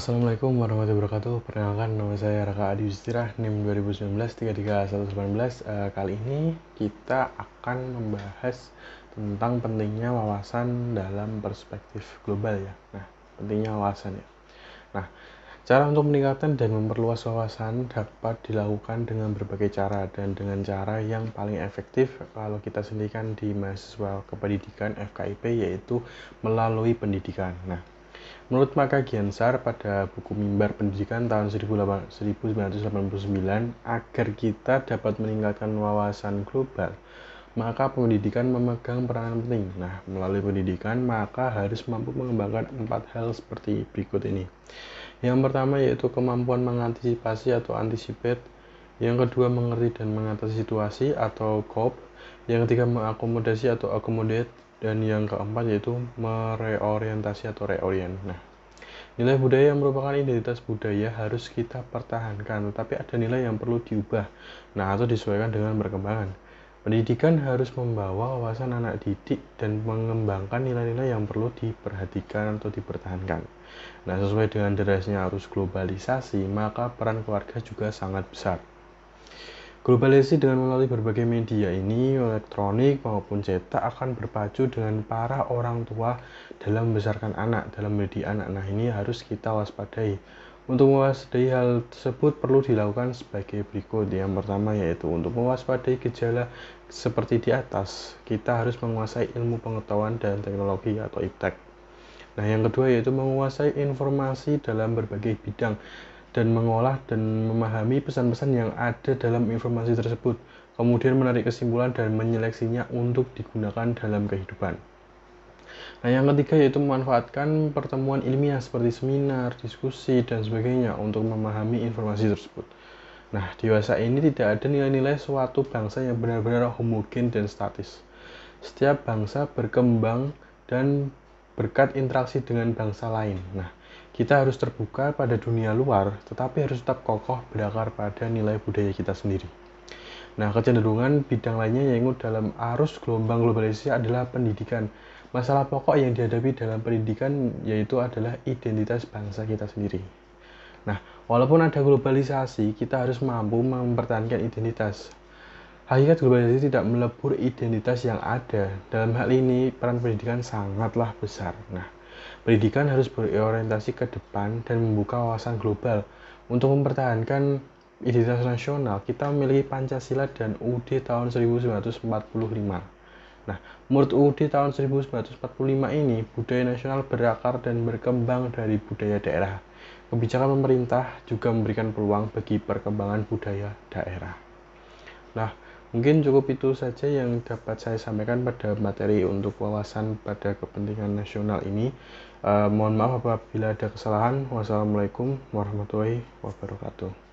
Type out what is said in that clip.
Assalamualaikum warahmatullahi wabarakatuh. Perkenalkan, nama saya Raka Adi Yustirah, NIM 2019-33118. Kali ini kita akan membahas tentang pentingnya wawasan dalam perspektif global ya. Nah, pentingnya wawasan ya. Nah, cara untuk meningkatkan dan memperluas wawasan dapat dilakukan dengan berbagai cara dan dengan cara yang paling efektif kalau kita sendirikan di mahasiswa kependidikan FKIP, yaitu melalui pendidikan. Nah, menurut Maka Giansar pada buku Mimbar Pendidikan tahun 1989, agar kita dapat meningkatkan wawasan global, maka pendidikan memegang peranan penting. Nah, melalui pendidikan, maka harus mampu mengembangkan 4 hal seperti berikut ini. Yang pertama yaitu kemampuan mengantisipasi atau anticipate. Yang kedua, mengerti dan mengatasi situasi atau cope. Yang ketiga, mengakomodasi atau accommodate. Dan yang keempat yaitu mereorientasi atau reorient. Nah, nilai budaya yang merupakan identitas budaya harus kita pertahankan, tetapi ada nilai yang perlu diubah, atau disesuaikan dengan perkembangan. Pendidikan harus membawa wawasan anak didik dan mengembangkan nilai-nilai yang perlu diperhatikan atau dipertahankan. Nah, sesuai dengan derasnya arus globalisasi, maka peran keluarga juga sangat besar. Globalisasi dengan melalui berbagai media ini, elektronik maupun cetak, akan berpacu dengan para orang tua dalam membesarkan anak, dalam mendidik anak. Nah, ini harus kita waspadai. Untuk mewaspadai hal tersebut perlu dilakukan sebagai berikut. Yang pertama yaitu untuk mewaspadai gejala seperti di atas, kita harus menguasai ilmu pengetahuan dan teknologi atau iptek. Nah, yang kedua yaitu menguasai informasi dalam berbagai bidang dan mengolah dan memahami pesan-pesan yang ada dalam informasi tersebut, kemudian menarik kesimpulan dan menyeleksinya untuk digunakan dalam kehidupan. Nah, yang ketiga yaitu memanfaatkan pertemuan ilmiah seperti seminar, diskusi, dan sebagainya untuk memahami informasi tersebut. Nah, dewasa ini tidak ada nilai-nilai suatu bangsa yang benar-benar homogen dan statis. Setiap bangsa berkembang dan berkat interaksi dengan bangsa lain. Nah, kita harus terbuka pada dunia luar, tetapi harus tetap kokoh berakar pada nilai budaya kita sendiri. Nah, kecenderungan bidang lainnya yaitu dalam arus gelombang globalisasi adalah pendidikan. Masalah pokok yang dihadapi dalam pendidikan yaitu adalah identitas bangsa kita sendiri. Nah, walaupun ada globalisasi, kita harus mampu mempertahankan identitas. Hakikat globalisasi tidak melebur identitas yang ada. Dalam hal ini, peran pendidikan sangatlah besar. Nah, pendidikan harus berorientasi ke depan dan membuka wawasan global. Untuk mempertahankan identitas nasional, kita memiliki Pancasila dan UUD tahun 1945. Nah, menurut UUD tahun 1945 ini, budaya nasional berakar dan berkembang dari budaya daerah. Kebijakan pemerintah juga memberikan peluang bagi perkembangan budaya daerah. Nah, mungkin cukup itu saja yang dapat saya sampaikan pada materi untuk wawasan pada kepentingan nasional ini. Mohon maaf apabila ada kesalahan. Wassalamualaikum warahmatullahi wabarakatuh.